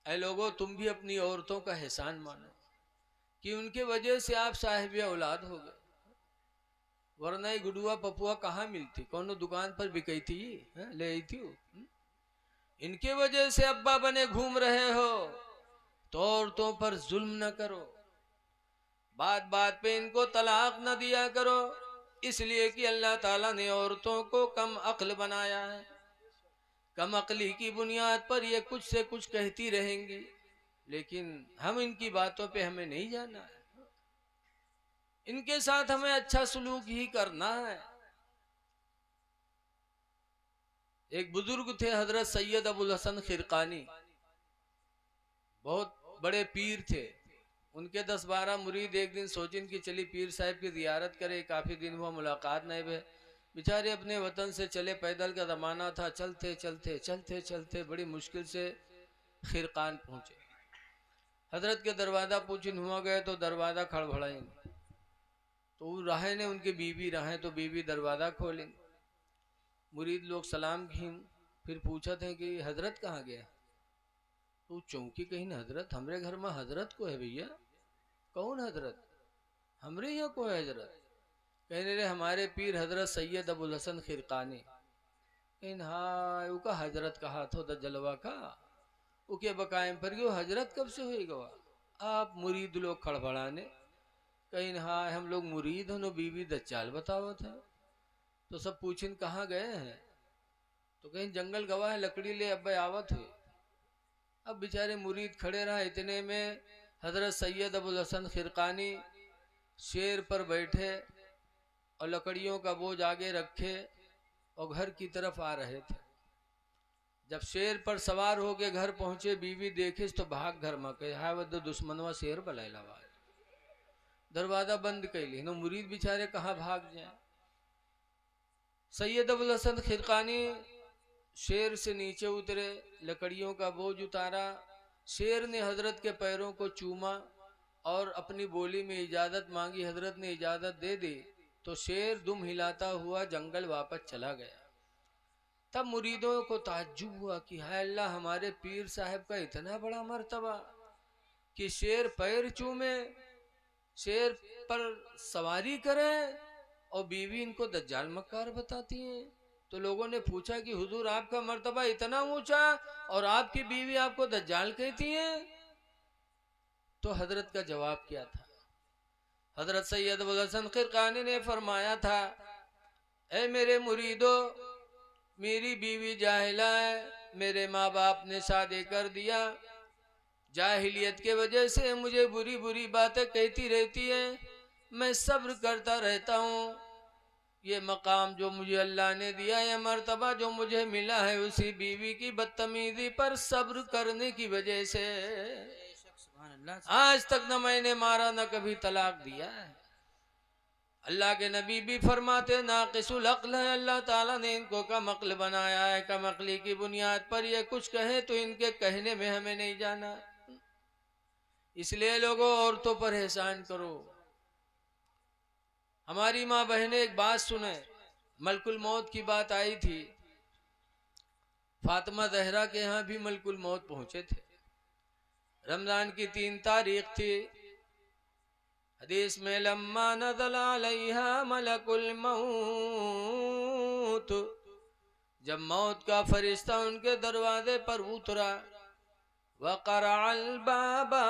ऐ लोगों, तुम भी अपनी औरतों का एहसान मानो कि उनके वजह से आप साहिब औलाद हो गए, वरना ये गुडुआ पपुआ कहाँ मिलती, कौन दुकान पर बिकई थी, ले आई थी वो। इनके वजह से अब्बा बने घूम रहे हो, तो औरतों पर जुल्म न करो, बात बात पे इनको तलाक न दिया करो, इसलिए कि अल्लाह ताला ने औरतों को कम अक्ल बनाया है। कम अक्ली की बुनियाद पर ये कुछ से कुछ कहती रहेंगी, लेकिन हम इनकी बातों पे हमें नहीं जाना है, इनके साथ हमें अच्छा सलूक ही करना है। एक बुजुर्ग थे हजरत सैयद अबुल हसन खिरकानी, बहुत बड़े पीर थे। उनके 10-12 मुरीद एक दिन सोचिन कि चली पीर साहब की जियारत करे, काफ़ी दिन हुआ मुलाकात नहीं हुए। बेचारे अपने वतन से चले, पैदल का ज़माना था, चलते चलते चलते चलते बड़ी मुश्किल से खिरकान पहुँचे। हजरत के दरवाज़ा पूछिन हुआ गए तो दरवाज़ा खड़बड़ाइन, तो राहे ने उनकी बीवी राहें तो बीवी दरवाज़ा खोलें। मुरीद लोग सलाम घीम, फिर पूछा थे कि हजरत कहाँ गया, तो चौंकी कहीं न हजरत, हमरे घर में हजरत को है भैया। कौन हजरत, हमरे यहाँ को है हजरत। कहने रे हमारे पीर हजरत सैयद अबुल हसन खिरकानी। इन हाँ उका हजरत कहा थो द जलवा का, उके बकायम पर गयो हजरत कब से हुई गवा। आप मुरीद लोग खड़बड़ाने, कहीं हाँ हम लोग मुरीद हो, बीवी दच्चाल बतावत है। तो सब पूछिन कहाँ गए हैं, तो कहीं जंगल गवा है, लकड़ी ले अब आवत हुए। अब बेचारे मुरीद खड़े रहा, इतने में हजरत सैयद अबुल हसन खिरकानी शेर पर बैठे और लकड़ियों का बोझ आगे रखे और घर की तरफ आ रहे थे। जब शेर पर सवार होके घर पहुंचे, बीवी देखे तो भाग घर में कहे हाय वह दुश्मनवा शेर बलाइला, दरवाजा बंद कैली न, मुरीद बेचारे कहाँ भाग जाए। सैयद अबुल हसन खिरकानी शेर से नीचे उतरे, लकड़ियों का बोझ उतारा, शेर ने हजरत के पैरों को चूमा और अपनी बोली में इजाजत मांगी। हजरत ने इजाजत दे दी तो शेर दुम हिलाता हुआ जंगल वापस चला गया। तब मुरीदों को ताज्जुब हुआ कि हाय अल्लाह, हमारे पीर साहब का इतना बड़ा मर्तबा कि शेर पैर चूमे, शेर पर सवारी करे और बीवी इनको दज्जाल मक्कार बताती है। तो लोगों ने पूछा कि हुजूर आपका मर्तबा इतना ऊंचा और आपकी बीवी आपको दज्जाल कहती है। तो हजरत का जवाब क्या था, हजरत सैयद अबुल हसन खिरकानी ने फरमाया था, ऐ मेरे मुरीदो, मेरी बीवी जाहिला है, मेरे माँ बाप ने शादी कर दिया, जाहिलियत के वजह से मुझे बुरी बुरी बातें कहती रहती है, मैं सब्र करता रहता हूँ। ये मकाम जो मुझे अल्लाह ने दिया, ये मर्तबा जो मुझे मिला है, उसी बीवी की बदतमीजी पर सब्र करने की वजह से आज तक न मैंने मारा न कभी तलाक दिया है। अल्लाह के नबी भी फरमाते नाकिसुल अक्ल है, अल्लाह ताला ने इनको कम अक्ल बनाया है, कम अक्ली की बुनियाद पर ये कुछ कहे तो इनके कहने में हमें नहीं जाना। इसलिए लोगों औरतों पर एहसान करो। हमारी माँ बहनें एक बात सुने, मलकुल मौत की बात आई थी, फातिमा जहरा के यहाँ भी मलकुल मौत पहुंचे थे। रमजान की 3 तारीख थी। हदीस में लम्मा नज़ल अलैहा मलकुल मौत, जब मौत का फरिश्ता उनके दरवाजे पर उतरा, वक़रअल बाबा,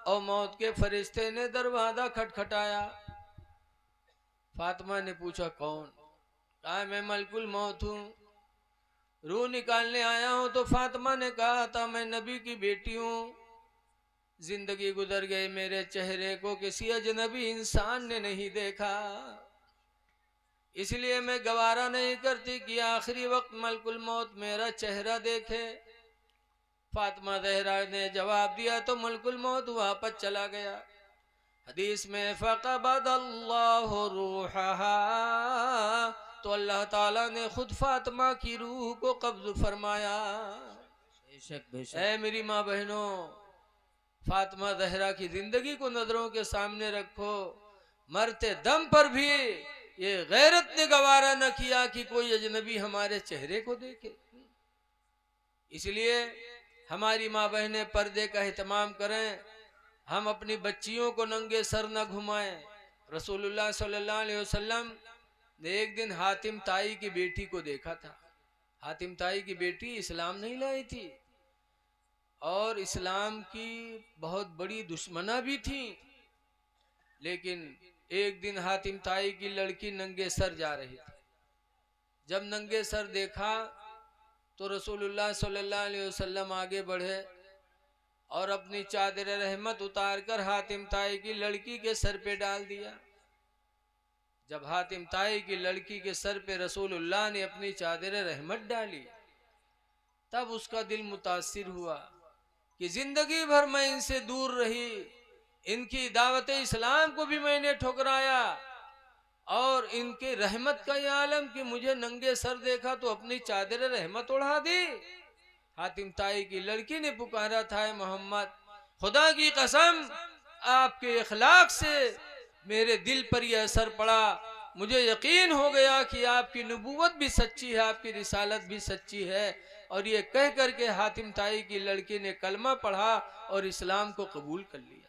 और मौत के फरिश्ते ने दरवाजा खटखटाया। फातिमा ने पूछा कौन, कहा मैं मलकुल मौत हूँ, रूह निकालने आया हूँ। तो फातिमा ने कहा था मैं नबी की बेटी हूँ, जिंदगी गुजर गई, मेरे चेहरे को किसी अजनबी इंसान ने नहीं देखा, इसलिए मैं गवारा नहीं करती कि आखिरी वक्त मलकुल मौत मेरा चेहरा देखे। फातिमा ज़हरा ने जवाब दिया तो मलकुल मौत वापस चला गया। हदीस में फ़क़बदल्लाहु रूहहा, तो अल्लाह ताला ने खुद फातिमा की रूह को कब्ज़ फरमाया। बेशक बेशक। ऐ मेरी माँ बहनों, फातिमा ज़हरा की जिंदगी को नजरों के सामने रखो। मरते दम पर भी ये गैरत ने गवारा न किया कि कोई अजनबी हमारे चेहरे को देखे। इसलिए हमारी माँ बहनें पर्दे का एहतमाम करें, हम अपनी बच्चियों को नंगे सर न घुमाएं। रसूलुल्लाह सल्लल्लाहु अलैहि वसल्लम ने एक दिन हातिम ताई की बेटी को देखा था। हातिम ताई की बेटी इस्लाम नहीं लाई थी और इस्लाम की बहुत बड़ी दुश्मना भी थी, लेकिन एक दिन हातिम ताई की लड़की नंगे सर जा रही थी। जब नंगे सर देखा तो रसूलुल्लाह सल्लल्लाहु अलैहि वसल्लम आगे बढ़े और अपनी चादर रहमत उतारकर हातिम ताई की लड़की के सर पे डाल दिया। जब हातिम ताई की लड़की के सर पे रसूलुल्लाह ने अपनी चादर रहमत डाली, तब उसका दिल मुतासिर हुआ कि जिंदगी भर मैं इनसे दूर रही, इनकी दावत इस्लाम को भी मैंने ठुकराया और इनके रहमत का यह आलम कि मुझे नंगे सर देखा तो अपनी चादर रहमत उड़ा दी। हातिम ताई की लड़की ने पुकारा था, मोहम्मद खुदा की कसम आपके इखलाक से मेरे दिल पर यह असर पड़ा, मुझे यकीन हो गया कि आपकी नबूवत भी सच्ची है, आपकी रिसालत भी सच्ची है। और ये कह करके हातिम ताई की लड़की ने कलमा पढ़ा और इस्लाम को कबूल कर लिया।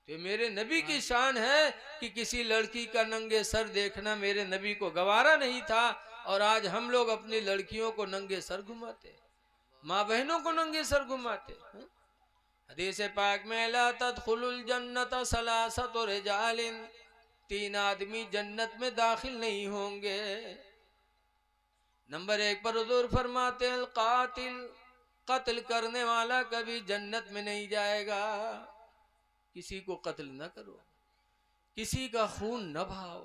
तो मेरे नबी की शान है कि किसी लड़की का नंगे सर देखना मेरे नबी को गवारा नहीं था, और आज हम लोग अपनी लड़कियों को नंगे सर घुमाते, माँ बहनों को नंगे सर घुमाते। हदीस पाक में ला तदखुलुल जन्नत सलासतु रिजालिन, 3 आदमी जन्नत में दाखिल नहीं होंगे। नंबर 1 पर हुजूर फरमाते हैं कातिल, कत्ल करने वाला कभी जन्नत में नहीं जाएगा। किसी को कत्ल न करो, किसी का खून न बहाओ।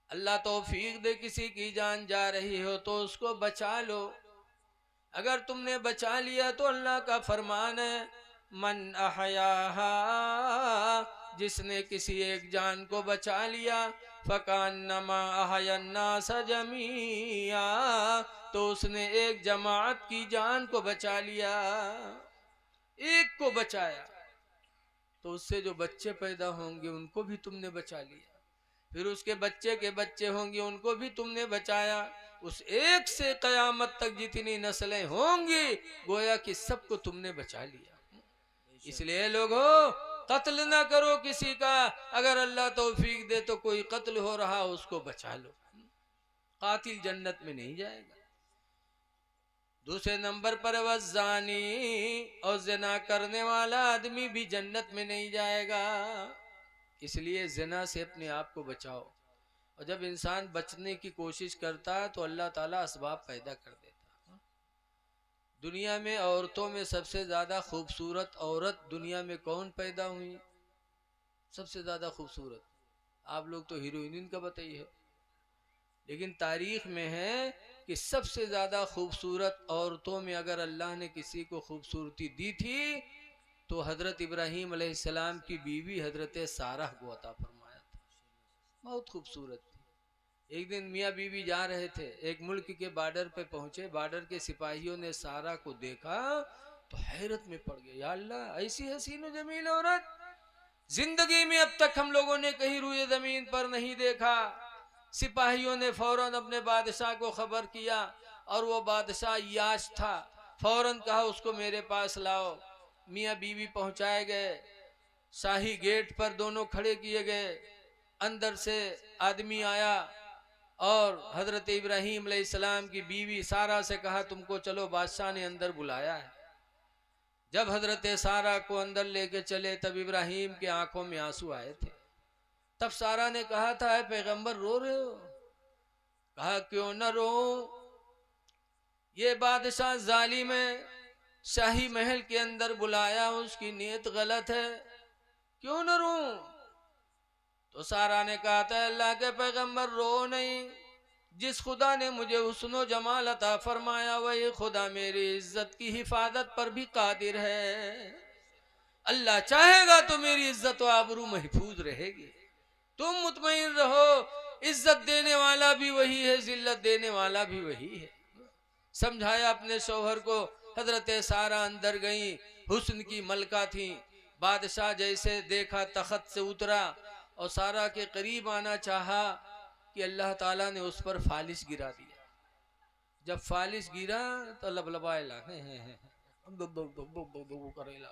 अल्लाह तौफीक दे किसी की जान जा रही हो तो उसको बचा लो। अगर तुमने बचा लिया तो अल्लाह का फरमान है, मन अहयाहा, जिसने किसी एक जान को बचा लिया, फकान्नमा अहयन्नास जमीआ, तो उसने एक जमात की जान को बचा लिया। एक को बचाया तो उससे जो बच्चे पैदा होंगे उनको भी तुमने बचा लिया, फिर उसके बच्चे के बच्चे होंगे उनको भी तुमने बचाया। उस एक से कयामत तक जितनी नस्लें होंगी गोया कि सबको तुमने बचा लिया। इसलिए लोगों, कत्ल ना करो किसी का, अगर अल्लाह तौफीक दे तो कोई कत्ल हो रहा उसको बचा लो। कातिल जन्नत में नहीं जाएगा। दूसरे नंबर पर वज़ानी, और ज़िना करने वाला आदमी भी जन्नत में नहीं जाएगा। इसलिए ज़िना से अपने आप को बचाओ। और जब इंसान बचने की कोशिश करता है तो अल्लाह ताला असबाब पैदा कर देता है। दुनिया में औरतों में सबसे ज़्यादा खूबसूरत औरत दुनिया में कौन पैदा हुई? सबसे ज़्यादा खूबसूरत आप लोग तो हीरोइन का बताइए, लेकिन तारीख में है कि सबसे ज़्यादा खूबसूरत औरतों में अगर अल्लाह ने किसी को खूबसूरती दी थी तो हज़रत इब्राहीम अलैहिस्सलाम की बीवी हज़रत सारा को अता फरमाया था। बहुत खूबसूरत थी। एक दिन मियाँ बीवी जा रहे थे, एक मुल्क के बॉर्डर पे पहुंचे, बॉर्डर के सिपाहियों ने सारा को देखा तो हैरत में पड़ गए, या अल्लाह ऐसी हसीन जमील औरत जिंदगी में अब तक हम लोगों ने कहीं रुए जमीन पर नहीं देखा। सिपाहियों ने फौरन अपने बादशाह को खबर किया, और वो बादशाह याश था, फौरन कहा उसको मेरे पास लाओ। मियाँ बीवी पहुंचाए गए, शाही गेट पर दोनों खड़े किए गए। अंदर से आदमी आया और हजरत इब्राहीम अलैहिस्सलाम की बीवी सारा से कहा तुमको चलो बादशाह ने अंदर बुलाया है। जब हजरत सारा को अंदर लेके चले तब इब्राहीम के आंखों में आंसू आए थे। तब सारा ने कहा था, है पैगंबर रो रहे हो? कहा क्यों न रो, ये बादशाह जालिम है, शाही महल के अंदर बुलाया, उसकी नीयत गलत है, क्यों न रो? तो सारा ने कहा था, अल्लाह के पैगंबर रो नहीं, जिस खुदा ने मुझे हुस्नो जमाल अता फरमाया वही खुदा मेरी इज्जत की हिफाजत पर भी कादिर है। अल्लाह चाहेगा तो मेरी इज्जत व आबरू महफूज रहेगी। तुम मुतमईन रहो, इज्जत देने वाला भी वही है, जिल्लत देने वाला भी वही है। समझाया अपने शौहर को। हजरत सारा अंदर गई, हुस्न की मलका थी। बादशाह जैसे देखा तख्त से उतरा और सारा के करीब आना चाहा कि अल्लाह ताला ने उस पर फालिश गिरा दिया। जब फालिश गिरा तो लबलबाए लगे, करेला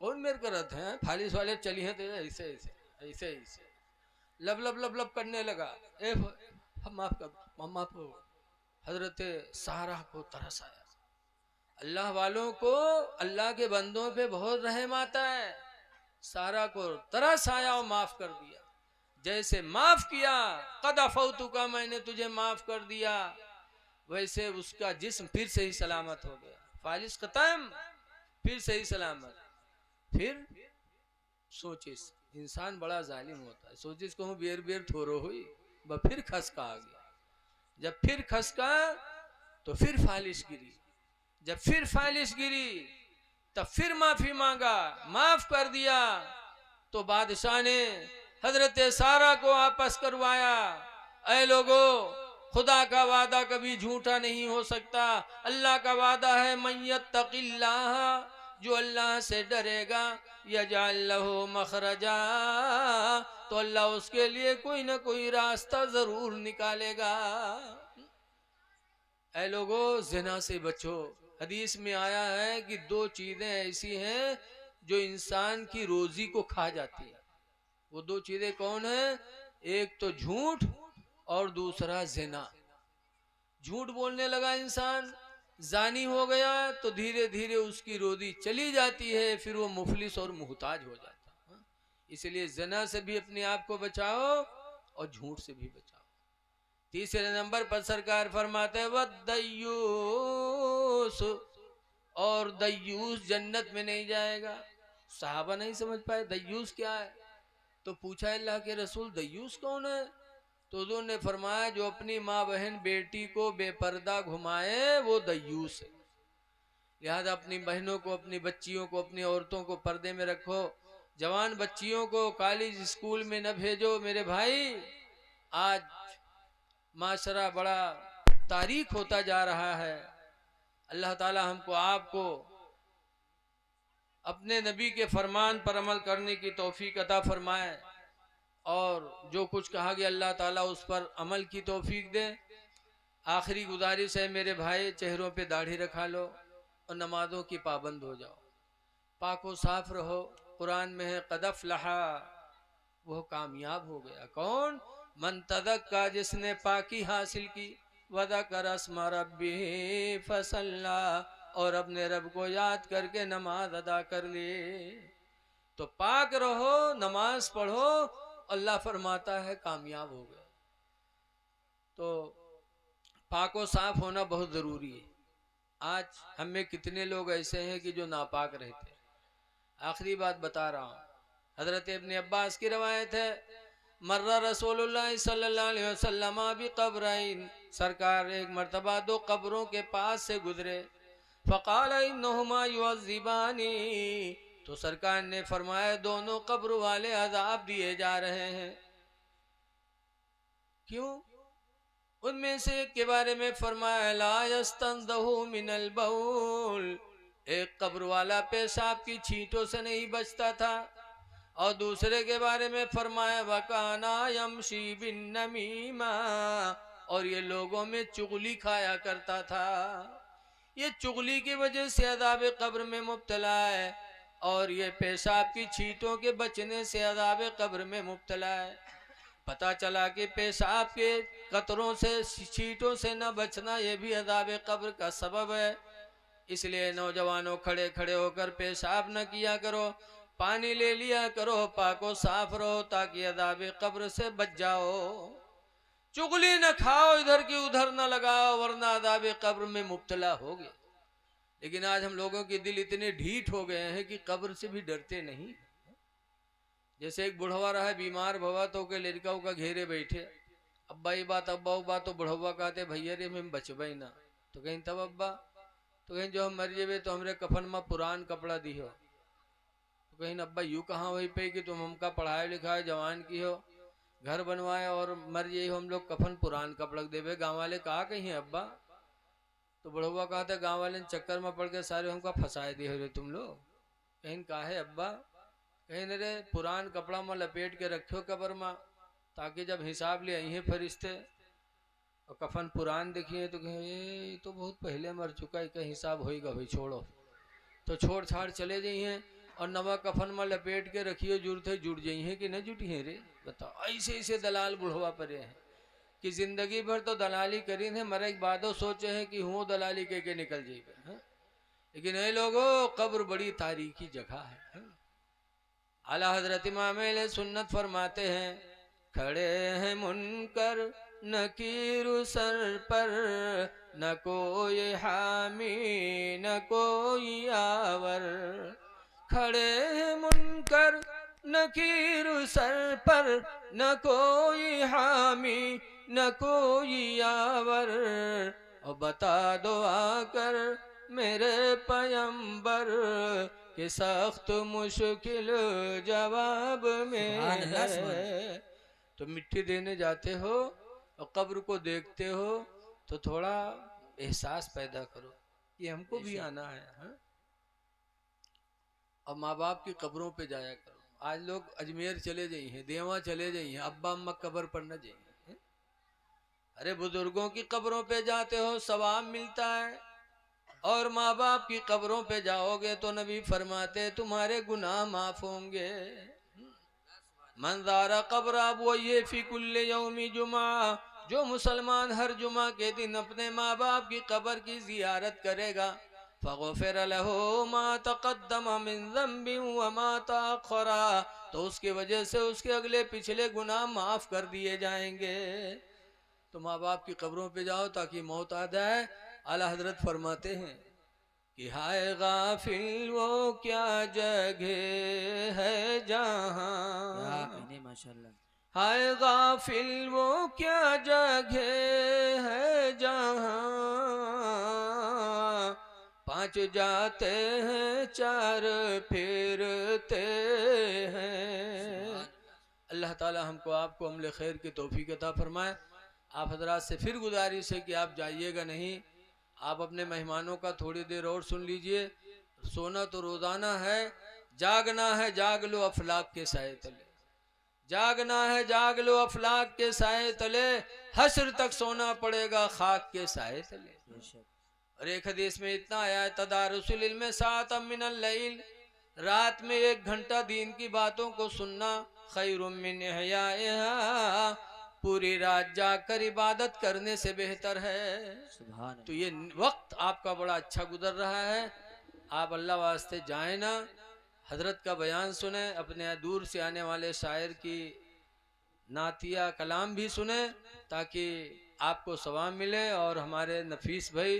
कौन मेरे करत है, फालिस वाले चली हैं तो ऐसे ऐसे ऐसे ऐसे लब लब लब लब करने लगा। हम माफ कर, माफ करो। हजरत सारा को तरस आया। अल्लाह वालों को, अल्लाह के बंदों पे बहुत रहम आता है। सारा को तरस आया और माफ कर दिया। जैसे माफ किया, कद अफौतु का, मैंने तुझे माफ कर दिया, वैसे उसका जिस्म फिर से ही सलामत हो गया। फालिस खत्म, फिर से ही सलामत। फिर सोचिस, इंसान बड़ा जालिम होता है। सोचिस कहूँ बेर बेर थोरो हुई, फिर खसका आ गया। जब फिर खसका तो फिर फालिश गिरी। जब फिर फालिश गिरी तब फिर माफी मांगा, माफ कर दिया। तो बादशाह ने हजरत सारा को वापस करवाया। ऐ लोगो, खुदा का वादा कभी झूठा नहीं हो सकता। अल्लाह का वादा है, मन यत्तकिल्लाह, जो अल्लाह से डरेगा, यजअल लहू मखरजा, तो अल्लाह उसके लिए कोई ना कोई रास्ता जरूर निकालेगा। ऐ लोगो, ज़िना से बचो। हदीस में आया है कि दो चीजें ऐसी हैं जो इंसान की रोजी को खा जाती है। वो दो चीजें कौन है? एक तो झूठ और दूसरा ज़िना। झूठ बोलने लगा इंसान, जानी हो गया, तो धीरे धीरे उसकी रोजी चली जाती है, फिर वो मुफलिस और मुहताज हो जाता है। इसलिए ज़िना से भी अपने आप को बचाओ और झूठ से भी बचाओ। तीसरे नंबर पर सरकार फरमाते हैं वद्दय्यूस, और दय्यूस जन्नत में नहीं जाएगा। साहबा नहीं समझ पाए दय्यूस क्या है, तो पूछा अल्लाह के रसूल दय्यूस कौन है? तो उन्होंने फरमाया जो अपनी माँ बहन बेटी को बेपर्दा घुमाए वो दय्यूस है। लिहाजा अपनी बहनों को, अपनी बच्चियों को, अपनी औरतों को पर्दे में रखो। जवान बच्चियों को कॉलेज स्कूल में न भेजो मेरे भाई। आज माशरा बड़ा तारीख होता जा रहा है। अल्लाह ताला हमको आपको अपने नबी के फरमान पर अमल करने की तौफीक अता फरमाए, और जो कुछ कहा गया अल्लाह ताला उस पर अमल की तौफीक दे। आखिरी गुजारिश है मेरे भाई, चेहरों पे दाढ़ी रखा लो और नमाजों की पाबंद हो जाओ, पाको साफ रहो। कुरान में है क़द अफ़लहा, वो कामयाब हो गया। कौन? मन तज़क्का, जिसने पाकी हासिल की, वज़कर अस्मा रब्बिही फसल्ला, और अपने रब को याद करके नमाज अदा कर ली। तो पाक रहो, नमाज पढ़ो, अल्लाह फरमाता है कामयाब हो गए। तो पाको साफ होना बहुत ज़रूरी है। आज हम में कितने लोग ऐसे हैं कि जो नापाक रहते हैं। आखिरी बात बता रहा हूँ, हजरत इब्ने अब्बास की रवायत है, मर्रा रसूलुल्लाह सल्लल्लाहु अलैहि वसल्लम भी कब्रैन, सरकार एक मर्तबा दो कब्रों के पास से गुजरे। फ़क़ाल इन्नहुमा युअज़्ज़िबानी, तो सरकार ने फरमाया दोनों कब्र वाले अज़ाब दिए जा रहे हैं। क्यों? उनमें से एक के बारे में फरमाया ला यस्तंज़हु मिनल बौल, एक कब्र वाला पेशाब की छींटों से नहीं बचता था। और दूसरे के बारे में फरमाया वकाना यमशी बिन नमीमा, और ये लोगों में चुगली खाया करता था। ये चुगली की वजह से अज़ाब कब्र में मुब्तला है, और ये पेशाब की छींटों के बचने से अज़ाब कब्र में मुब्तला है। पता चला कि पेशाब के कतरों से, छींटों से न बचना ये भी अज़ाब कब्र का सबब है। इसलिए नौजवानों, खड़े खड़े होकर पेशाब न किया करो, पानी ले लिया करो, पाको साफ रहो, ताकि अज़ाब कब्र से बच जाओ। चुगली न खाओ, इधर की उधर न लगाओ, वरना अज़ाब कब्र में मुब्तला होगे। लेकिन आज हम लोगों के दिल इतने ढीठ हो गए हैं कि कब्र से भी डरते नहीं। जैसे एक बुढ़वा रहा है, बीमार भवा, तो के लड़का का घेरे बैठे, अब्बा ये बात, अब्बा वो बात, तो बुढ़वा कहते भैया रे मैं बचबई ना। तो कहीं तब अब्बा, तो कहीं जो हम मर जेबे तो हमरे कफन में पुरान कपड़ा दिहो। तो कहीं अब्बा यूँ कहाँ वही पे कि तुम हमका पढ़ाए लिखाए जवान की हो, घर बनवाए और मर जाइए हम लोग कफन पुरान कपड़ा देवे। गाँव वाले कहा कहीं है अब्बा? तो बुढ़वा कहते गाँव वाले चक्कर में पड़ के सारे हमका फंसाए दिए रे तुम लोग। कहीं कहा है अब्बा? कहीं रे पुरान कपड़ा में लपेट के रखो कब्र में, ताकि जब हिसाब ले आई फरिश्ते और कफन पुरान देखिए तो कहें ये तो बहुत पहले मर चुका है, का हिसाब होएगा भाई, छोड़ो। तो छोड़ छाड़ चले जाइए और नवा कफन में लपेट के रखिए, जरूरत है जुड़ जाइए कि न जुटी है रे। बताओ ऐसे ऐसे दलाल बुढ़वा परे हैं कि जिंदगी भर तो दलाली करी है, मरे के बादो सोचे हैं कि हूँ दलाली के निकल जाइए। लेकिन ये लोगों कब्र बड़ी तारीखी जगह है। आला हजरत इमाम सुन्नत फरमाते हैं, खड़े हैं मुनकर नकीर सर पर, न कोई हामी न कोई आवर। खड़े हैं मुनकर नकीर सर पर, न कोई हामी न कोई आवर। और बता दो आकर मेरे पैगंबर कि सख्त मुश्किल जवाब में है। तो मिट्टी देने जाते हो और कब्र को देखते हो तो थोड़ा एहसास पैदा करो कि हमको भी आना है। हाँ? और माँ बाप की कब्रों पे जाया करो। आज लोग अजमेर चले जाइए, देवा चले जाइए, अब्बा अम्मा कब्र पर न जाइए। अरे बुजुर्गों की कब्रों पे जाते हो सवाब मिलता है, और माँ बाप की कब्रों पे जाओगे तो नबी फरमाते तुम्हारे गुनाह माफ होंगे। मंजारा कब्र अब वही फी कुल्ले यौमी जुमा, जो मुसलमान हर जुमा के दिन अपने माँ बाप की कब्र की जियारत करेगा, फगफिर लहू मा तक़द्दम मिन ज़म्बि व मा तअख़्ख़रा, तो उसकी वजह से उसके अगले पिछले गुनाह माफ कर दिए जाएंगे। तो माँ बाप की कब्रों पे जाओ ताकि मौत आ जाए। आला हजरत फरमाते हैं कि हाय गाफिल वो क्या जगह है जहाँ, माशाल्लाह। हाय गाफिल वो क्या जगह है जहाँ, पांच जाते हैं चार फिरते हैं। अल्लाह ताला हमको आपको अमल खैर की तौफीक अता फरमाए। आप हजरात से फिर गुजारिश है कि आप जाइएगा नहीं, आप अपने मेहमानों का थोड़ी देर और सुन लीजिए। सोना तो रोजाना है, जागना है जाग लो अफलाक के साए तले, जागना है जाग लो अफलाक के साए तले, हश्र तक सोना पड़ेगा खाक के साए तले। और एक हदीस में इतना आया, तदारुसुल इल्म साअतम मिनल लैल, रात में 1 घंटा दीन की बातों को सुनना, खैरुम मिन इहयाहा, पूरी रात जाकर इबादत करने से बेहतर है। तो ये वक्त आपका बड़ा अच्छा गुजर रहा है, आप अल्लाह वास्ते जाए ना, हजरत का बयान सुने, अपने दूर से आने वाले शायर की नातिया कलाम भी सुने, ताकि आपको सवाब मिले और हमारे नफीस भाई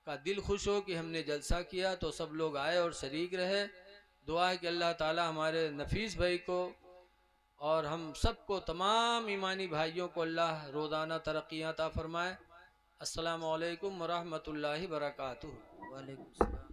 का दिल खुश हो कि हमने जलसा किया तो सब लोग आए और शरीक रहे। दुआ है कि अल्लाह ताला हमारे नफीस भाई को और हम सबको, तमाम ईमानी भाइयों को अल्लाह रोज़ाना तरक्कियाँ अता फरमाए। अस्सलामु अलैकुम व रहमतुल्लाहि व बरकातुहू। वालेकुम सलाम।